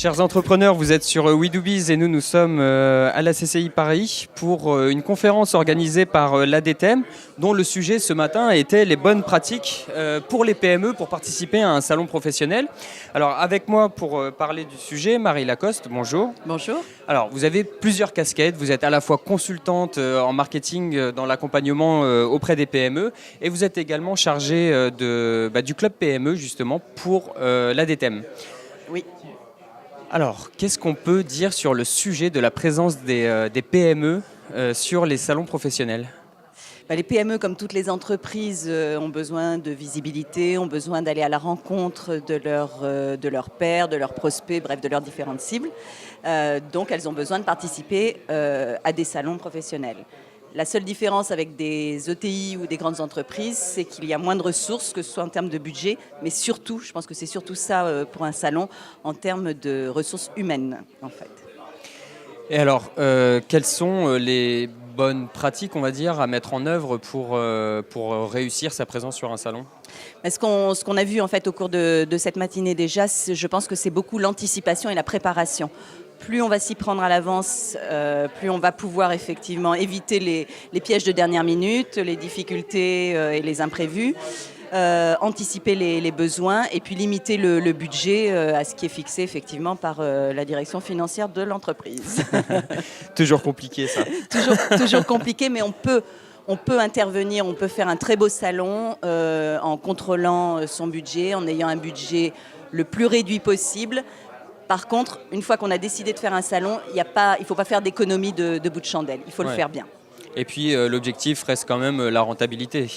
Chers entrepreneurs, vous êtes sur WeDoBiz et nous sommes à la CCI Paris pour une conférence organisée par l'ADTEM dont le sujet ce matin était les bonnes pratiques pour les PME pour participer à un salon professionnel. Alors avec moi pour parler du sujet, Marie Lacoste, bonjour. Bonjour. Alors vous avez plusieurs casquettes, vous êtes à la fois consultante en marketing dans l'accompagnement auprès des PME et vous êtes également chargée du club PME justement pour l'ADTEM. Oui. Alors, qu'est-ce qu'on peut dire sur le sujet de la présence des PME sur les salons professionnels ? Les PME, comme toutes les entreprises, ont besoin de visibilité, ont besoin d'aller à la rencontre de leurs pairs, de leurs prospects, bref, de leurs différentes cibles. Donc, elles ont besoin de participer à des salons professionnels. La seule différence avec des ETI ou des grandes entreprises, c'est qu'il y a moins de ressources, que ce soit en termes de budget, mais surtout, je pense que c'est surtout ça pour un salon, en termes de ressources humaines, en fait. Et alors, quelles sont les bonnes pratiques, on va dire, à mettre en œuvre pour réussir sa présence sur un salon ? Ce qu'on a vu en fait au cours de cette matinée déjà, je pense que c'est beaucoup l'anticipation et la préparation. Plus on va s'y prendre à l'avance, plus on va pouvoir effectivement éviter les pièges de dernière minute, les difficultés et les imprévus, anticiper les besoins et puis limiter le budget à ce qui est fixé effectivement par la direction financière de l'entreprise. Toujours compliqué ça. Toujours compliqué, mais on peut intervenir, on peut faire un très beau salon en contrôlant son budget, en ayant un budget le plus réduit possible. Par contre, une fois qu'on a décidé de faire un salon, il ne faut pas faire d'économie de bout de chandelle. Il faut le faire bien. Et puis, l'objectif reste quand même la rentabilité.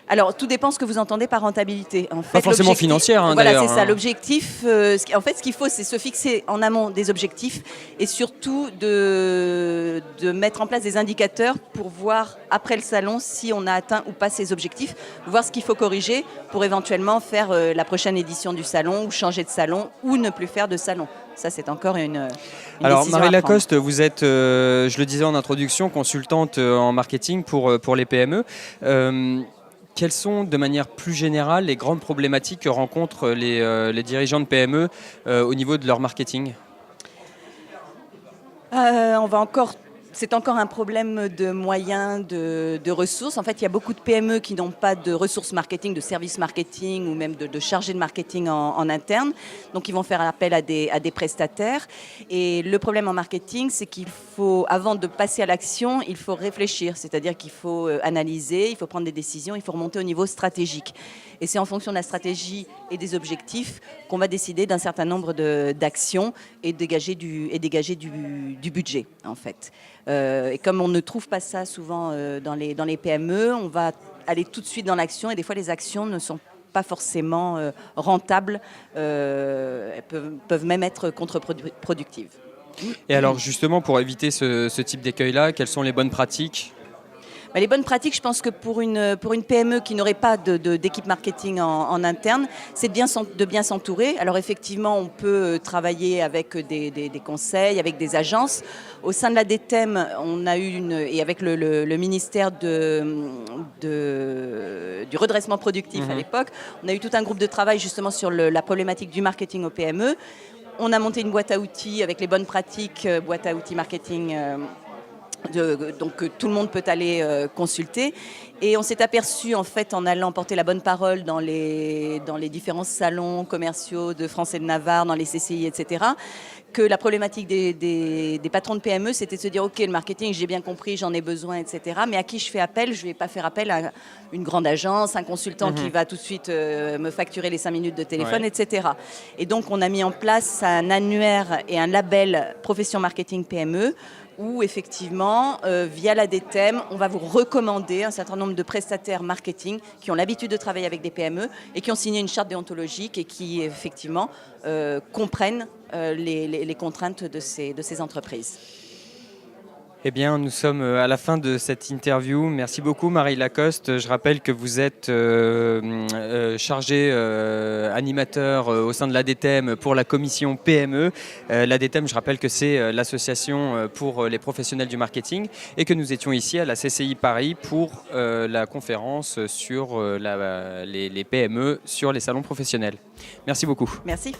Alors, tout dépend ce que vous entendez par rentabilité. En fait, pas forcément financière, voilà, d'ailleurs. C'est ça. L'objectif, en fait, ce qu'il faut, c'est se fixer en amont des objectifs et surtout de mettre en place des indicateurs pour voir, après le salon, si on a atteint ou pas ces objectifs, voir ce qu'il faut corriger pour éventuellement faire la prochaine édition du salon ou changer de salon ou ne plus faire de salon. Ça, c'est encore une Alors, décision Marie à prendre. Lacoste, vous êtes, je le disais en introduction, consultante en marketing pour les PME. Quelles sont, de manière plus générale, les grandes problématiques que rencontrent les dirigeants de PME au niveau de leur marketing ? C'est encore un problème de moyens, de ressources. En fait, il y a beaucoup de PME qui n'ont pas de ressources marketing, de services marketing ou même de chargés de marketing en interne. Donc, ils vont faire appel à des prestataires. Et le problème en marketing, c'est qu'il faut, avant de passer à l'action, il faut réfléchir. C'est-à-dire qu'il faut analyser, il faut prendre des décisions, il faut remonter au niveau stratégique. Et c'est en fonction de la stratégie et des objectifs qu'on va décider d'un certain nombre d'actions et dégager du budget, en fait. Et comme on ne trouve pas ça souvent dans les PME, on va aller tout de suite dans l'action et des fois les actions ne sont pas forcément rentables, elles peuvent même être contre-productives. Et alors justement, pour éviter ce type d'écueil-là, quelles sont les bonnes pratiques ? Les bonnes pratiques, je pense que pour une PME qui n'aurait pas d'équipe marketing en interne, c'est de bien s'entourer. Alors effectivement, on peut travailler avec des conseils, avec des agences. Au sein de l'ADTEM, on a eu et avec le ministère du redressement productif à l'époque, on a eu tout un groupe de travail justement sur la problématique du marketing aux PME. On a monté une boîte à outils avec les bonnes pratiques, boîte à outils marketing. Donc tout le monde peut aller consulter et on s'est aperçu en fait en allant porter la bonne parole dans les différents salons commerciaux de France et de Navarre, dans les CCI, etc., que la problématique des patrons de PME, c'était de se dire ok, le marketing j'ai bien compris, j'en ai besoin, etc., mais à qui je fais appel? Je ne vais pas faire appel à une grande agence, un consultant qui va tout de suite me facturer les 5 minutes de téléphone, etc. Et donc on a mis en place un annuaire et un label profession marketing PME où effectivement, via l'ADTEM, on va vous recommander un certain nombre de prestataires marketing qui ont l'habitude de travailler avec des PME et qui ont signé une charte déontologique et qui effectivement comprennent les contraintes de ces entreprises. Eh bien, nous sommes à la fin de cette interview. Merci beaucoup, Marie Lacoste. Je rappelle que vous êtes chargée animateur au sein de l'ADTEM pour la commission PME. L'ADTEM, je rappelle que c'est l'association pour les professionnels du marketing et que nous étions ici à la CCI Paris pour la conférence sur les PME sur les salons professionnels. Merci beaucoup. Merci.